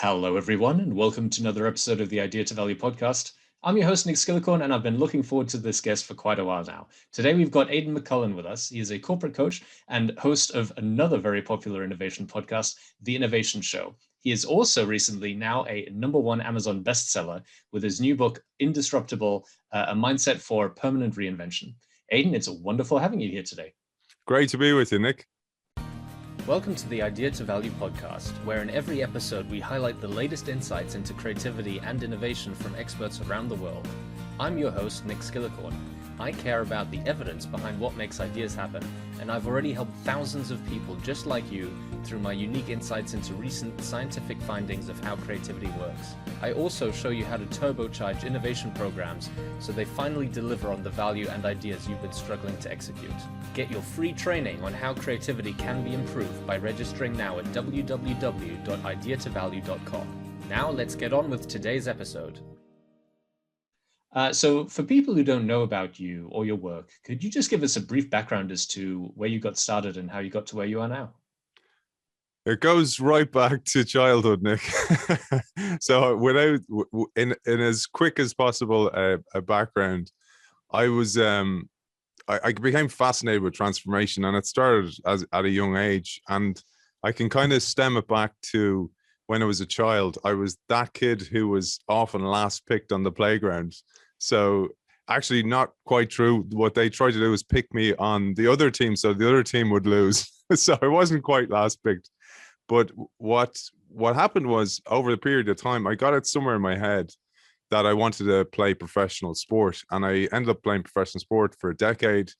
Hello, everyone, and welcome to another episode of the Idea to Value podcast. I'm your host, Nick Skillicorn, and I've been looking forward to this guest for quite a while now. Today, we've got Aidan McCullen with us. He is a corporate coach and host of another very popular innovation podcast, The Innovation Show. He is also recently now a #1 Amazon bestseller with his new book, Undisruptable, a mindset for permanent reinvention. Aidan, it's wonderful having you here today. Great to be with you, Nick. Welcome to the Idea to Value podcast, where in every episode we highlight the latest insights into creativity and innovation from experts around the world. I'm your host, Nick Skillicorn. I care about the evidence behind what makes ideas happen, and I've already helped thousands of people just like you through my unique insights into recent scientific findings of how creativity works. I also show you how to turbocharge innovation programs so they finally deliver on the value and ideas you've been struggling to execute. Get your free training on how creativity can be improved by registering now at www.ideatovalue.com. Now let's get on with today's episode. So for people who don't know about you or your work, could you just give us a brief background as to where you got started and how you got to where you are now? It goes right back to childhood, Nick. So without, in as quick as possible a background, I was, I became fascinated with transformation, and it started at a young age. And I can kind of stem it back to when I was a child. I was that kid who was often last picked on the playground. So actually not quite true. What they tried to do was pick me on the other team so the other team would lose. So I wasn't quite last picked. But what happened was, over the period of time, I got it somewhere in my head that I wanted to play professional sport. And I ended up playing professional sport for a decade.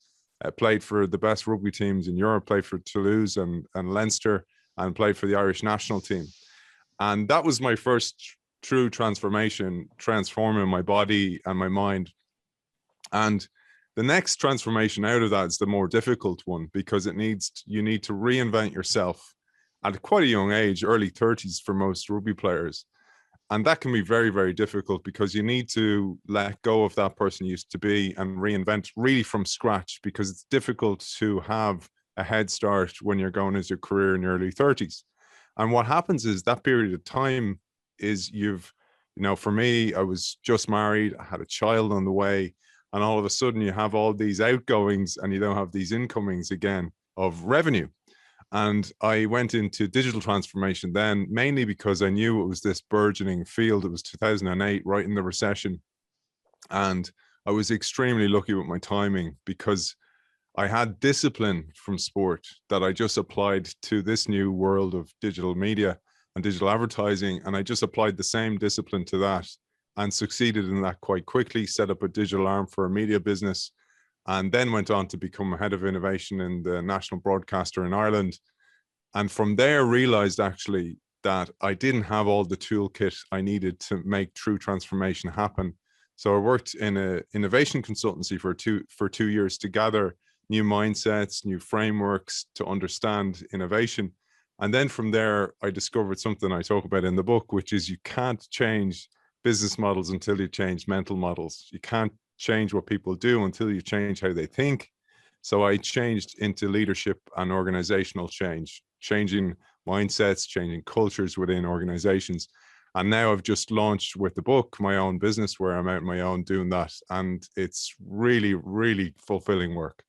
I played for the best rugby teams in Europe, played for Toulouse and Leinster, and played for the Irish national team. And that was my first true transformation, transforming my body and my mind. And the next transformation out of that is the more difficult one, because you need to reinvent yourself at quite a young age, early 30s for most rugby players. And that can be very, very difficult, because you need to let go of that person you used to be and reinvent really from scratch, because it's difficult to have a head start when you're going into your career in your early 30s. And what happens is that period of time is for me, I was just married, I had a child on the way, and all of a sudden you have all these outgoings and you don't have these incomings again of revenue. And I went into digital transformation then, mainly because I knew it was this burgeoning field. It was 2008, right in the recession. And I was extremely lucky with my timing, because I had discipline from sport that I just applied to this new world of digital media and digital advertising. And I just applied the same discipline to that and succeeded in that quite quickly, set up a digital arm for a media business, and then went on to become head of innovation in the national broadcaster in Ireland. And from there realized actually that I didn't have all the toolkit I needed to make true transformation happen. So I worked in an innovation consultancy for two years to gather new mindsets, new frameworks to understand innovation. And then from there, I discovered something I talk about in the book, which is you can't change business models until you change mental models. You can't change what people do until you change how they think. So I changed into leadership and organizational change, changing mindsets, changing cultures within organizations. And now I've just launched with the book my own business where I'm out on my own doing that. And it's really, really fulfilling work.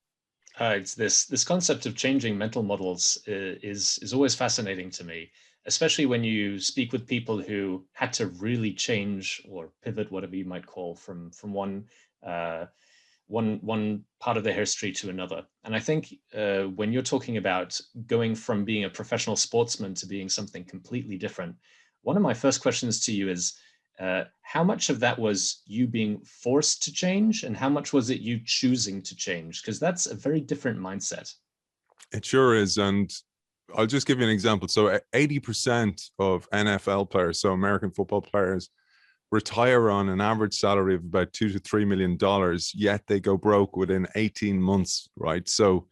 It's this concept of changing mental models is always fascinating to me, especially when you speak with people who had to really change or pivot, whatever you might call, from one part of their history to another. And I think when you're talking about going from being a professional sportsman to being something completely different, one of my first questions to you is, how much of that was you being forced to change, and how much was it you choosing to change? Because that's a very different mindset. It sure is. And I'll just give you an example. So 80% of NFL players, so American football players, retire on an average salary of about $2 to $3 million, yet they go broke within 18 months, right? So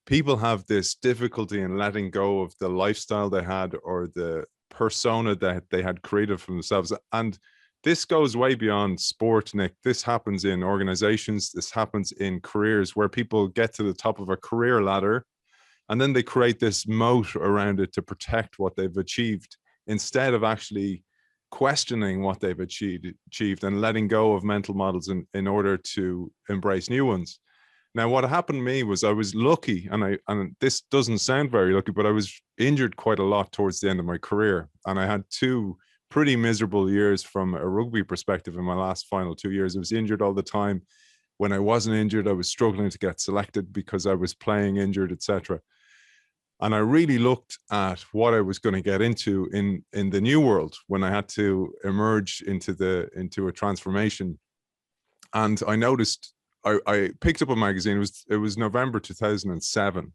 people have this difficulty in letting go of the lifestyle they had or the persona that they had created for themselves. And this goes way beyond sport, Nick. This happens in organizations. This happens in careers where people get to the top of a career ladder and then they create this moat around it to protect what they've achieved instead of actually questioning what they've achieved and letting go of mental models in order to embrace new ones. Now, what happened to me was I was lucky, and this doesn't sound very lucky, but I was injured quite a lot towards the end of my career. And I had 2 pretty miserable years from a rugby perspective in my last final 2 years. I was injured all the time. When I wasn't injured, I was struggling to get selected because I was playing injured, etc. And I really looked at what I was going to get into in the new world when I had to emerge into a transformation. And I noticed, I picked up a magazine. It was November 2007,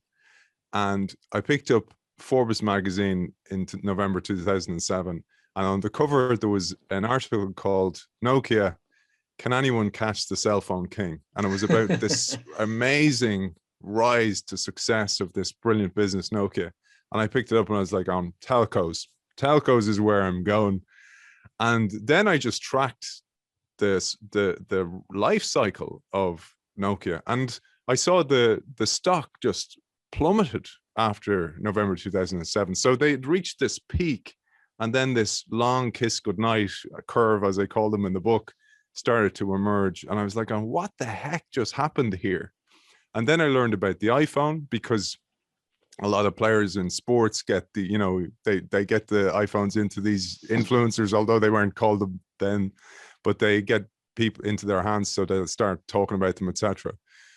and I picked up Forbes magazine in November 2007. And on the cover there was an article called "Nokia: Can Anyone Catch the Cell Phone King?" And it was about this amazing rise to success of this brilliant business, Nokia. And I picked it up and I was like, telcos is where I'm going. And then I just tracked the life cycle of Nokia, and I saw the stock just plummeted after November 2007. So they'd reached this peak, and then this long kiss goodnight curve, as I call them in the book, started to emerge. And I was like, what the heck just happened here? And then I learned about the iPhone, because a lot of players in sports get they get the iPhones into these influencers, although they weren't called them then, but they get people into their hands so they'll start talking about them, etc.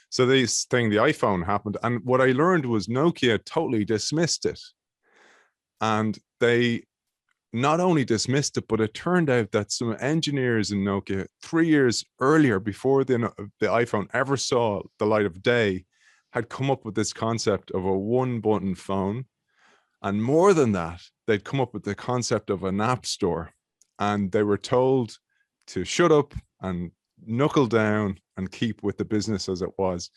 So the iPhone happened. And what I learned was Nokia totally dismissed it. And they not only dismissed it, but it turned out that some engineers in Nokia 3 years earlier, before the iPhone ever saw the light of day, had come up with this concept of a 1-button phone. And more than that, they'd come up with the concept of an app store. And they were told to shut up and knuckle down and keep with the business as it was.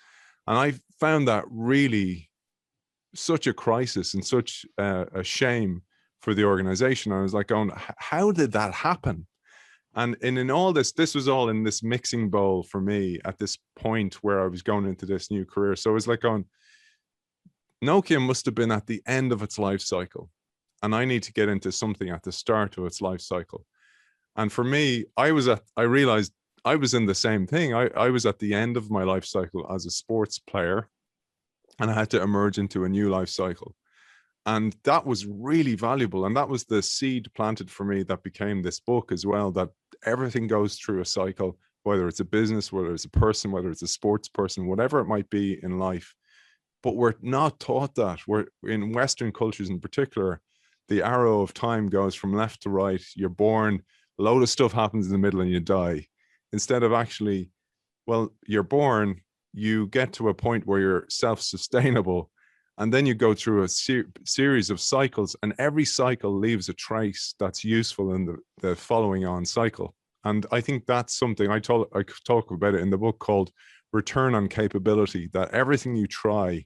And I found that really such a crisis and such a shame for the organization. I was like, how did that happen? And in all this was all in this mixing bowl for me at this point where I was going into this new career. So it was like, Nokia must have been at the end of its life cycle, and I need to get into something at the start of its life cycle. And for me, I realized I was in the same thing. I was at the end of my life cycle as a sports player, and I had to emerge into a new life cycle. And that was really valuable. And that was the seed planted for me that became this book as well, that everything goes through a cycle, whether it's a business, whether it's a person, whether it's a sports person, whatever it might be in life. But we're not taught that. We're in Western cultures in particular, the arrow of time goes from left to right. You're born, a load of stuff happens in the middle, and you die. Instead of actually, well, you're born, you get to a point where you're self-sustainable, and then you go through a series of cycles, and every cycle leaves a trace that's useful in the following on cycle. And I think that's something I talk about it in the book called Return on Capability, that everything you try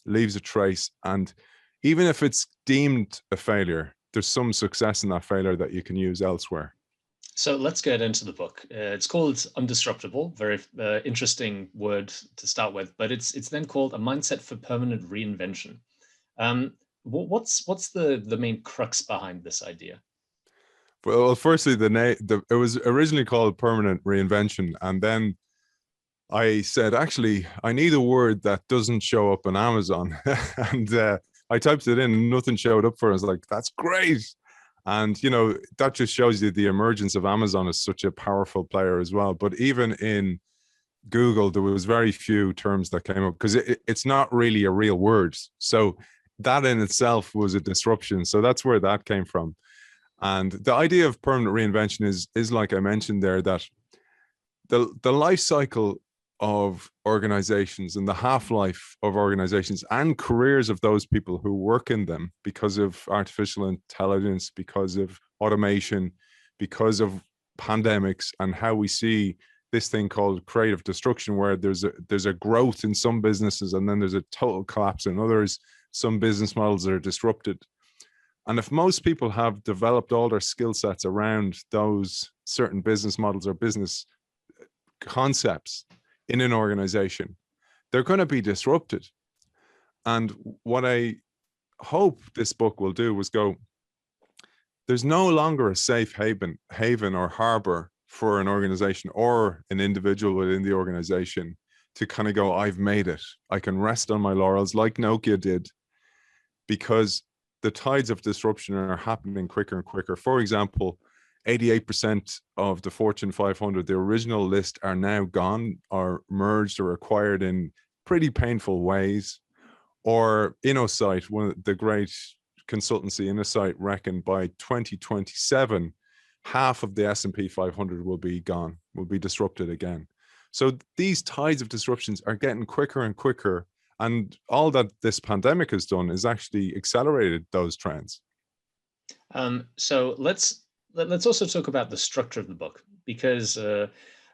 leaves a trace. And even if it's deemed a failure, there's some success in that failure that you can use elsewhere. So let's get into the book. It's called Undisruptable, very interesting word to start with, but it's then called A Mindset for Permanent Reinvention. What's the main crux behind this idea? Well, firstly, it was originally called Permanent Reinvention, and then I said, actually, I need a word that doesn't show up on Amazon, and I typed it in, and nothing showed up for it. I was like, that's great. And, that just shows you the emergence of Amazon as such a powerful player as well. But even in Google, there was very few terms that came up because it's not really a real word. So that in itself was a disruption. So that's where that came from. And the idea of permanent reinvention is like I mentioned there, that the life cycle of organizations and the half-life of organizations and careers of those people who work in them, because of artificial intelligence, because of automation, because of pandemics, and how we see this thing called creative destruction, where there's a growth in some businesses and then there's a total collapse in others. Some business models are disrupted. And if most people have developed all their skill sets around those certain business models or business concepts in an organization, they're going to be disrupted. And what I hope this book will do is go, there's no longer a safe haven or harbor for an organization or an individual within the organization to kind of go, I've made it. I can rest on my laurels like Nokia did, because the tides of disruption are happening quicker and quicker. For example, 88% of the Fortune 500, the original list, are now gone or merged or acquired in pretty painful ways. Or InnoSight, one of the great consultancy, InnoSight, reckoned by 2027, half of the S&P 500 will be gone, will be disrupted again. So these tides of disruptions are getting quicker and quicker. And all that this pandemic has done is actually accelerated those trends. So let's also talk about the structure of the book, because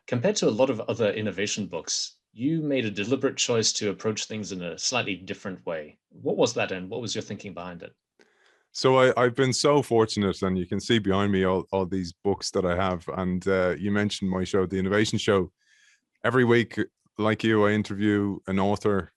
compared to a lot of other innovation books, you made a deliberate choice to approach things in a slightly different way. What was that, and what was your thinking behind it? So I've been so fortunate, and you can see behind me all these books that I have. And you mentioned my show, The Innovation Show. Every week, like you, I interview an author,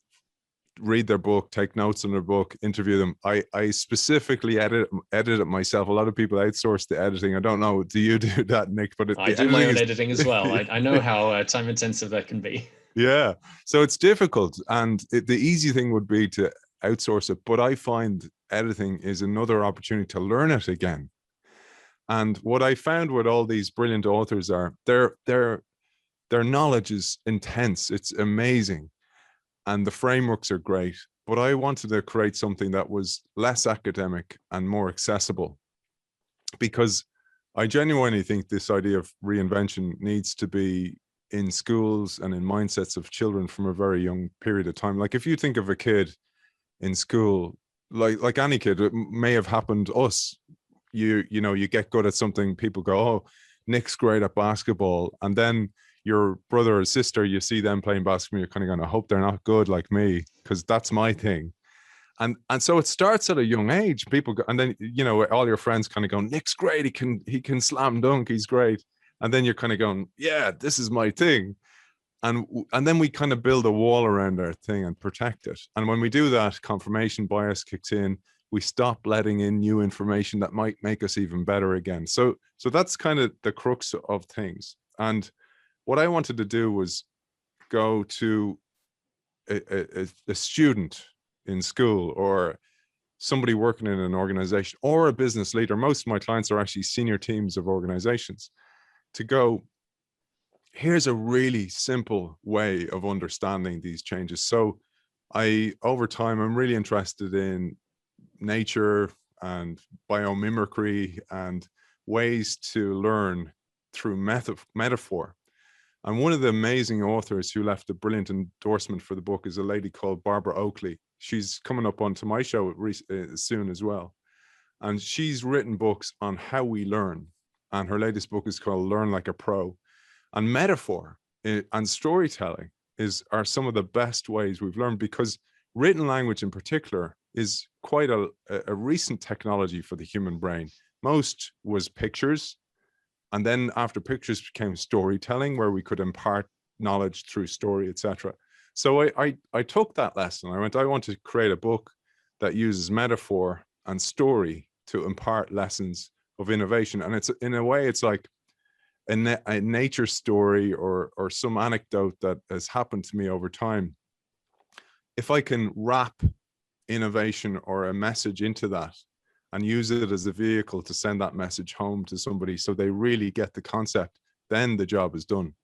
read their book, take notes on their book, interview them. I specifically edit it myself. A lot of people outsource the editing. I don't know, do you do that, Nick? But I do my own editing as well. I know how time intensive that can be. Yeah, so it's difficult, and the easy thing would be to outsource it, but I find editing is another opportunity to learn it again. And what I found with all these brilliant authors are their knowledge is intense. It's amazing, and the frameworks are great. But I wanted to create something that was less academic and more accessible, because I genuinely think this idea of reinvention needs to be in schools and in mindsets of children from a very young period of time. Like if you think of a kid in school, like any kid, it may have happened to us. You know, you get good at something, people go, oh, Nick's great at basketball. And then your brother or sister, you see them playing basketball, you're kind of going, I hope they're not good like me, because that's my thing. And so it starts at a young age. People go, and then, you know, all your friends kind of go, Nick's great, he can slam dunk, he's great. And then you're kind of going, yeah, this is my thing. And then we kind of build a wall around our thing and protect it. And when we do that, confirmation bias kicks in. We stop letting in new information that might make us even better again. So that's kind of the crux of things. And what I wanted to do was go to a student in school, or somebody working in an organization, or a business leader. Most of my clients are actually senior teams of organizations, to go, here's a really simple way of understanding these changes. So over time, I'm really interested in nature and biomimicry and ways to learn through metaphor. And one of the amazing authors who left a brilliant endorsement for the book is a lady called Barbara Oakley. She's coming up onto my show soon as well. And she's written books on how we learn. And her latest book is called Learn Like a Pro. And metaphor and storytelling are some of the best ways we've learned, because written language in particular is quite a recent technology for the human brain. Most was pictures. And then after pictures became storytelling, where we could impart knowledge through story, etc. So I took that lesson. I want to create a book that uses metaphor and story to impart lessons of innovation. And it's, in a way, it's like a nature story or some anecdote that has happened to me over time. If I can wrap innovation or a message into that and use it as a vehicle to send that message home to somebody so they really get the concept, then the job is done.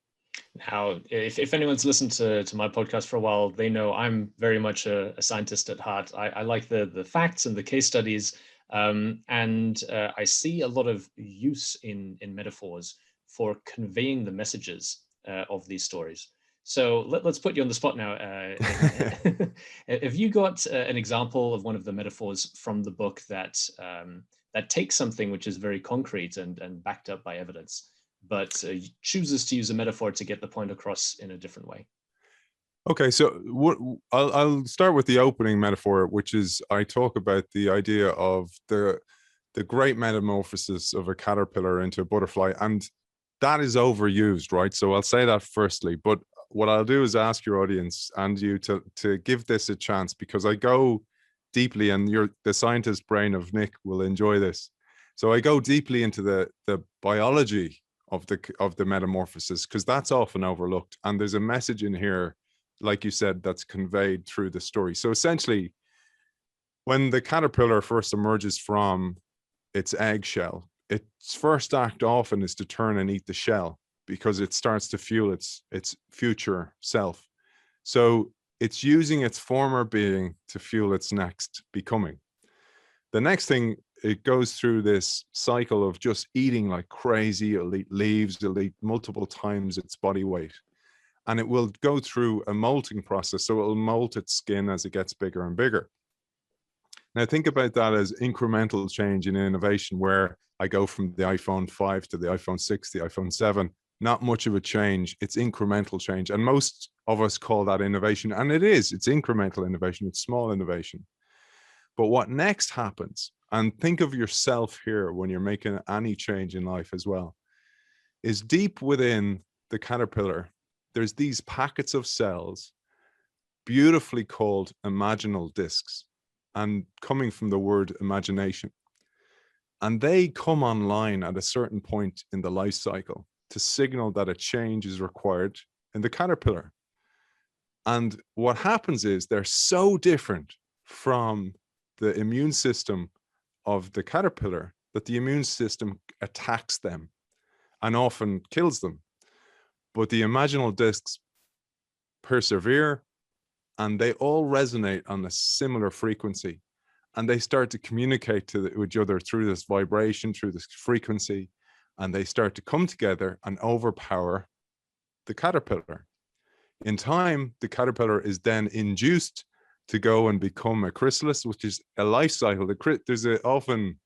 Now, if anyone's listened to my podcast for a while, they know I'm very much a scientist at heart. I like the facts and the case studies, and I see a lot of use in metaphors for conveying the messages of these stories. So let's put you on the spot now. Have you got an example of one of the metaphors from the book that takes something which is very concrete and backed up by evidence, but chooses to use a metaphor to get the point across in a different way? Okay, so I'll start with the opening metaphor, which is, I talk about the idea of the great metamorphosis of a caterpillar into a butterfly, and that is overused, right? So I'll say that firstly, but what I'll do is ask your audience and you to give this a chance, because I go deeply, and the scientist brain of Nick will enjoy this. So I go deeply into the biology of the metamorphosis, because that's often overlooked. And there's a message in here, like you said, that's conveyed through the story. So essentially, when the caterpillar first emerges from its eggshell, its first act often is to turn and eat the shell, because it starts to fuel its future self. So it's using its former being to fuel its next becoming. The next thing, it goes through this cycle of just eating like crazy. It'll eat leaves, it'll eat multiple times its body weight. And it will go through a molting process. So it'll molt its skin as it gets bigger and bigger. Now think about that as incremental change in innovation, where I go from the iPhone 5 to the iPhone 6, the iPhone 7. Not much of a change. It's incremental change. And most of us call that innovation. And it is. It's incremental innovation. It's small innovation. But what next happens, and think of yourself here when you're making any change in life as well, is deep within the caterpillar, there's these packets of cells, beautifully called imaginal discs, and coming from the word imagination. And they come online at a certain point in the life cycle to signal that a change is required in the caterpillar. And what happens is they're so different from the immune system of the caterpillar that the immune system attacks them and often kills them. But the imaginal discs persevere, and they all resonate on a similar frequency. And they start to communicate to each other through this vibration, through this frequency, and they start to come together and overpower the caterpillar. In time, the caterpillar is then induced to go and become a chrysalis, which is a life cycle. There's often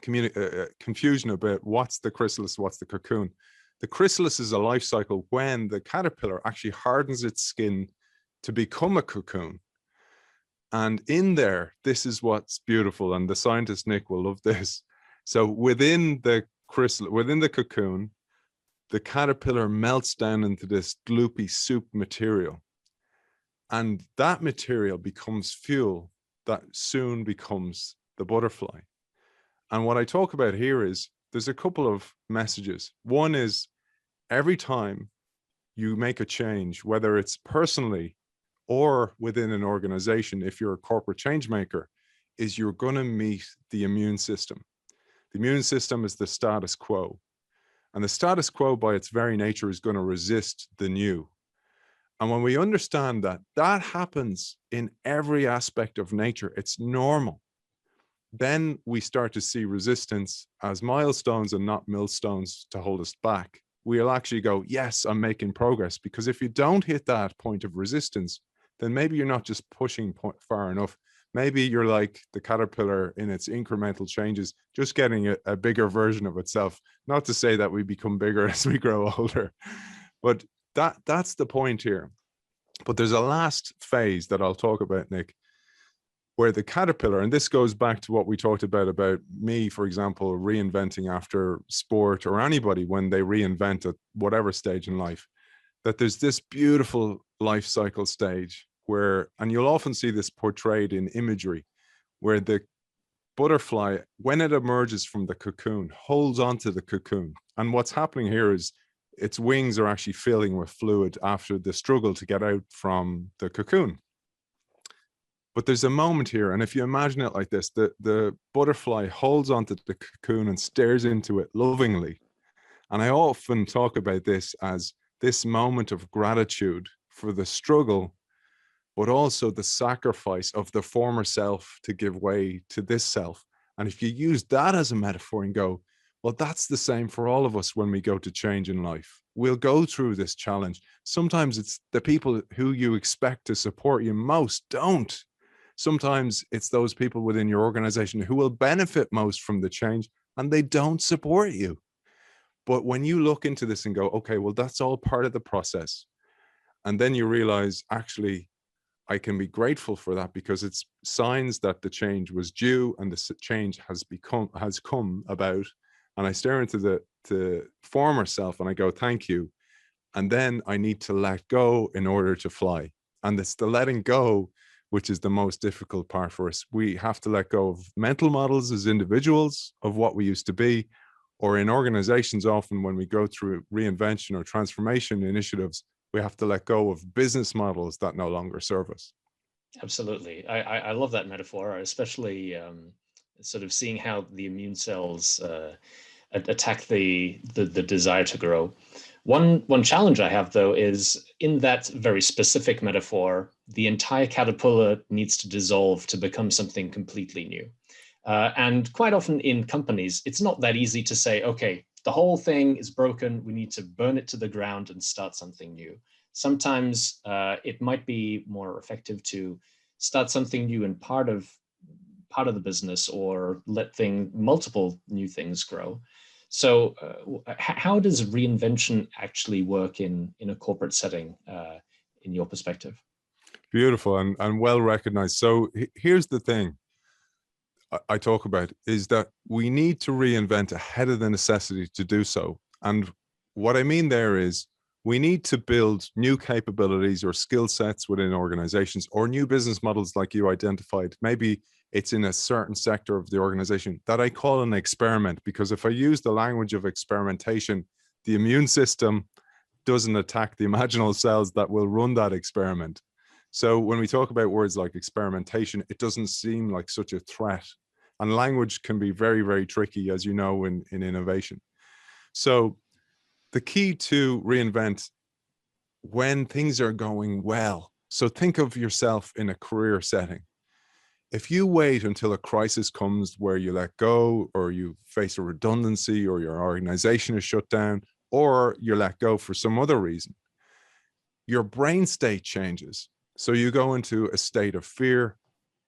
confusion about what's the chrysalis, what's the cocoon. The chrysalis is a life cycle when the caterpillar actually hardens its skin to become a cocoon. And in there, this is what's beautiful, and the scientist Nick will love this. So within the chrysalis, within the cocoon, the caterpillar melts down into this gloopy soup material. And that material becomes fuel that soon becomes the butterfly. And what I talk about here is there's a couple of messages. One is every time you make a change, whether it's personally or within an organization, if you're a corporate change maker, is you're going to meet the immune system. The immune system is the status quo. And the status quo by its very nature is going to resist the new. And when we understand that that happens in every aspect of nature, it's normal, then we start to see resistance as milestones and not millstones to hold us back. We'll actually go, yes, I'm making progress. Because if you don't hit that point of resistance, then maybe you're not just pushing far enough. Maybe you're like the caterpillar in its incremental changes, just getting a bigger version of itself. Not to say that we become bigger as we grow older, but that's the point here. But there's a last phase that I'll talk about, Nick, where the caterpillar, and this goes back to what we talked about me, for example, reinventing after sport, or anybody when they reinvent at whatever stage in life, that there's this beautiful life cycle stage where, and you'll often see this portrayed in imagery, where the butterfly, when it emerges from the cocoon, holds onto the cocoon. And what's happening here is its wings are actually filling with fluid after the struggle to get out from the cocoon. But there's a moment here, and if you imagine it like this, the butterfly holds onto the cocoon and stares into it lovingly. And I often talk about this as this moment of gratitude for the struggle, but also the sacrifice of the former self to give way to this self. And if you use that as a metaphor and go, well, that's the same for all of us when we go to change in life. We'll go through this challenge. Sometimes it's the people who you expect to support you most don't. Sometimes it's those people within your organization who will benefit most from the change, and they don't support you. But when you look into this and go, okay, well, that's all part of the process. And then you realize, actually, I can be grateful for that because it's signs that the change was due and the change has come about. And I stare into the former self and I go, thank you. And then I need to let go in order to fly. And it's the letting go which is the most difficult part for us. We have to let go of mental models as individuals of what we used to be, or in organizations, often when we go through reinvention or transformation initiatives, we have to let go of business models that no longer serve us. Absolutely. I love that metaphor, especially sort of seeing how the immune cells attack the desire to grow. One challenge I have, though, is in that very specific metaphor, the entire caterpillar needs to dissolve to become something completely new. And quite often in companies, it's not that easy to say, okay, the whole thing is broken. We need to burn it to the ground and start something new. Sometimes it might be more effective to start something new in part of the business, or let multiple new things grow. So how does reinvention actually work in a corporate setting, in your perspective? Beautiful and well recognized. So here's the thing I talk about, is that we need to reinvent ahead of the necessity to do so. And what I mean there is, we need to build new capabilities or skill sets within organizations, or new business models like you identified. Maybe it's in a certain sector of the organization that I call an experiment, because if I use the language of experimentation, the immune system doesn't attack the imaginal cells that will run that experiment. So when we talk about words like experimentation, it doesn't seem like such a threat. And language can be very, very tricky, as you know, in innovation. So the key to reinvent when things are going well. So think of yourself in a career setting. If you wait until a crisis comes where you let go, or you face a redundancy, or your organization is shut down, or you're let go for some other reason, your brain state changes. So you go into a state of fear.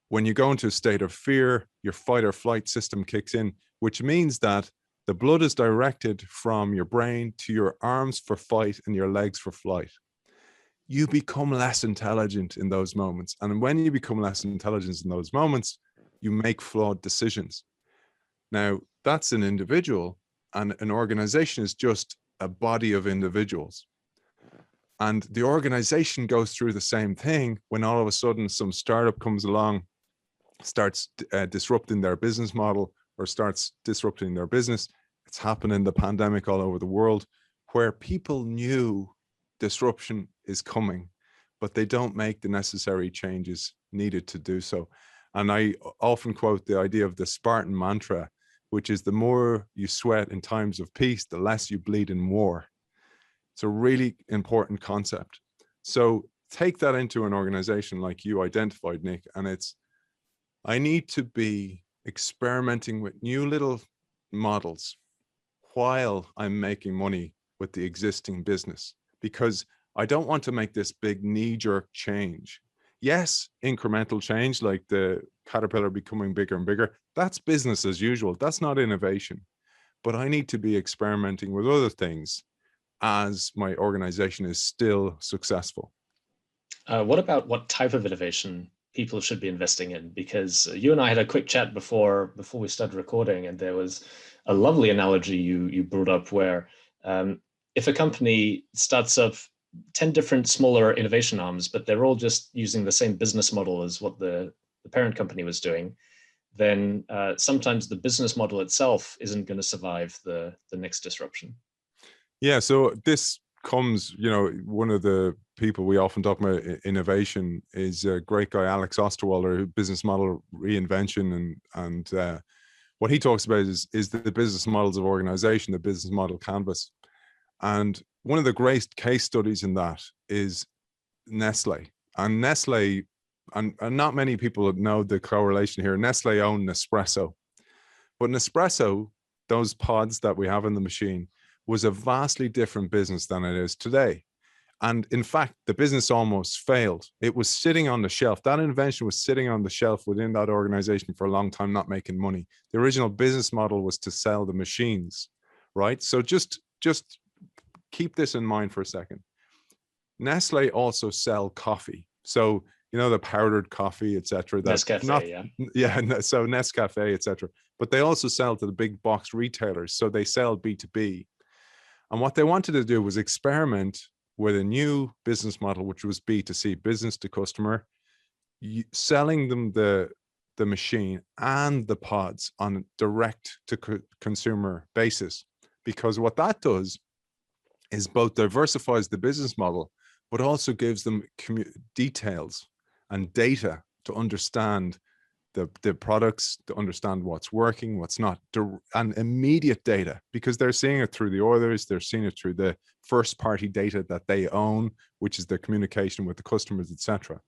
When you go into a state of fear, your fight or flight system kicks in, which means that the blood is directed from your brain to your arms for fight and your legs for flight. You become less intelligent in those moments. And when you become less intelligent in those moments, you make flawed decisions. Now, that's an individual, and an organization is just a body of individuals. And the organization goes through the same thing when all of a sudden some startup comes along, starts disrupting their business model, or starts disrupting their business. It's happened in the pandemic all over the world, where people knew disruption is coming, but they don't make the necessary changes needed to do so. And I often quote the idea of the Spartan mantra, which is, the more you sweat in times of peace, the less you bleed in war. It's a really important concept. So take that into an organization like you identified, Nick, and it's, I need to be experimenting with new little models while I'm making money with the existing business, because I don't want to make this big knee-jerk change. Yes, incremental change, like the caterpillar becoming bigger and bigger, that's business as usual. That's not innovation. But I need to be experimenting with other things as my organization is still successful. What about what type of innovation people should be investing in? Because you and I had a quick chat before we started recording, and there was a lovely analogy you brought up where if a company starts up 10 different smaller innovation arms, but they're all just using the same business model as what the parent company was doing, then sometimes the business model itself isn't going to survive the next disruption. Yeah, so this comes, one of the people we often talk about innovation is a great guy, Alex Osterwalder, business model reinvention. And what he talks about is the business models of organization, the business model canvas. And one of the great case studies in that is Nestle. And Nestle, and not many people know the correlation here, Nestle owned Nespresso. But Nespresso, those pods that we have in the machine, was a vastly different business than it is today. And in fact, the business almost failed. It was sitting on the shelf. That invention was sitting on the shelf within that organization for a long time, not making money. The original business model was to sell the machines, right? So just keep this in mind for a second. Nestle also sell coffee. So, the powdered coffee, etc. Nescafe, yeah. So Nescafe, etc. But they also sell to the big box retailers. So they sell B2B. And what they wanted to do was experiment with a new business model, which was B2C, business to customer, selling them the machine and the pods on a direct to consumer basis, because what that does is both diversifies the business model, but also gives them details and data to understand the products, to understand what's working, what's not, and immediate data, because they're seeing it through the orders, they're seeing it through the first party data that they own, which is their communication with the customers, etc.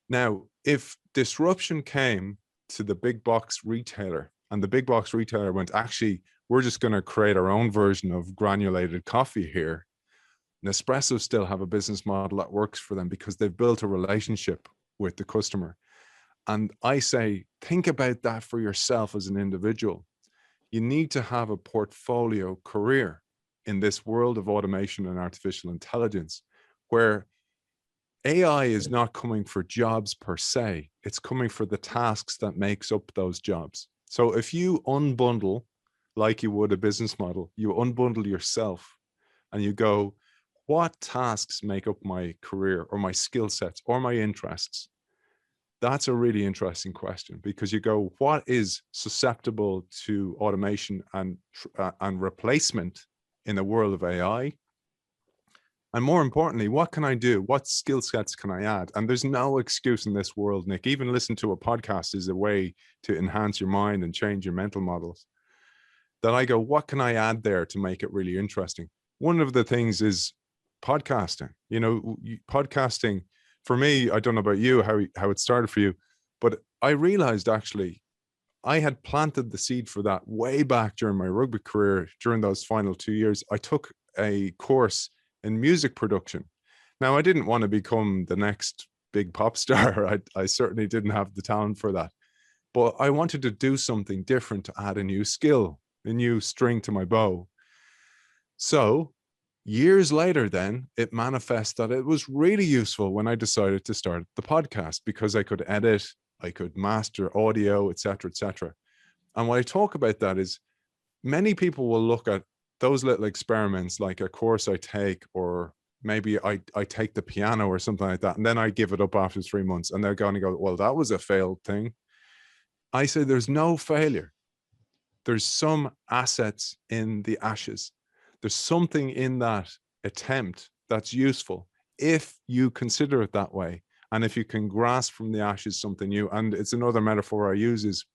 Now, if disruption came to the big box retailer and the big box retailer went, actually, we're just going to create our own version of granulated coffee here, Nespresso still have a business model that works for them because they've built a relationship with the customer. And I say, think about that for yourself as an individual. You need to have a portfolio career in this world of automation and artificial intelligence, where AI is not coming for jobs per se, it's coming for the tasks that makes up those jobs. So if you unbundle, like you would a business model, you unbundle yourself and you go, what tasks make up my career or my skill sets or my interests? That's a really interesting question, because you go, what is susceptible to automation and replacement in the world of AI? And more importantly, what can I do? What skill sets can I add? And there's no excuse in this world, Nick. Even listen to a podcast is a way to enhance your mind and change your mental models. That I go, what can I add there to make it really interesting? One of the things is podcasting. You know, podcasting, for me, I don't know about you, how it started for you, but I realized actually I had planted the seed for that way back during my rugby career. During those final 2 years, I took a course in music production. Now, I didn't want to become the next big pop star. I certainly didn't have the talent for that, but I wanted to do something different to add a new skill, a new string to my bow. So years later, then it manifests that it was really useful when I decided to start the podcast, because I could edit, I could master audio, etc., etc. And what I talk about that is many people will look at those little experiments like a course I take, or maybe I take the piano or something like that, and then I give it up after 3 months, and they're going to go, well, that was a failed thing. I say there's no failure. There's some assets in the ashes. There's something in that attempt that's useful if you consider it that way. And if you can grasp from the ashes something new. And it's another metaphor I use is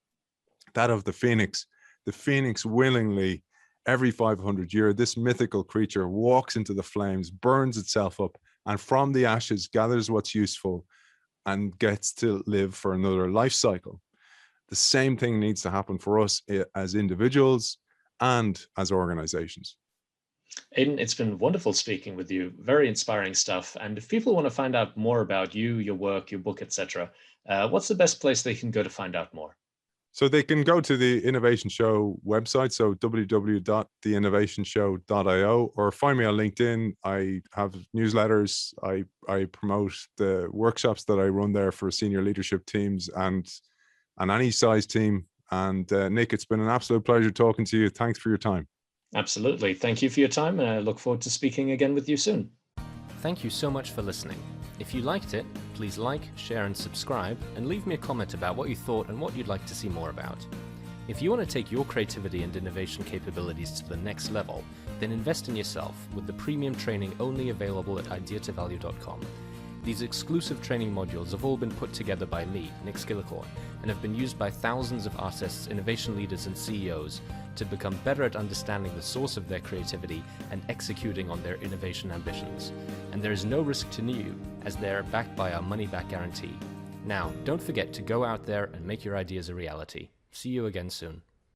that of the phoenix. The phoenix willingly, every 500 years, this mythical creature walks into the flames, burns itself up, and from the ashes gathers what's useful and gets to live for another life cycle. The same thing needs to happen for us as individuals and as organizations. Aidan, it's been wonderful speaking with you. Very inspiring stuff. And if people want to find out more about you, your work, your book, etc., what's the best place they can go to find out more? So they can go to the Innovation Show website, so www.theinnovationshow.io, or find me on LinkedIn. I have newsletters. I promote the workshops that I run there for senior leadership teams and any size team. And Nick, it's been an absolute pleasure talking to you. Thanks for your time. Absolutely. Thank you for your time, and I look forward to speaking again with you soon. Thank you so much for listening. If you liked it, please like, share, and subscribe, and leave me a comment about what you thought and what you'd like to see more about. If you want to take your creativity and innovation capabilities to the next level, then invest in yourself with the premium training only available at ideatovalue.com. These exclusive training modules have all been put together by me, Nick Skillicorn, and have been used by thousands of artists, innovation leaders, and CEOs to become better at understanding the source of their creativity and executing on their innovation ambitions. And there is no risk to you, as they're backed by our money-back guarantee. Now, don't forget to go out there and make your ideas a reality. See you again soon.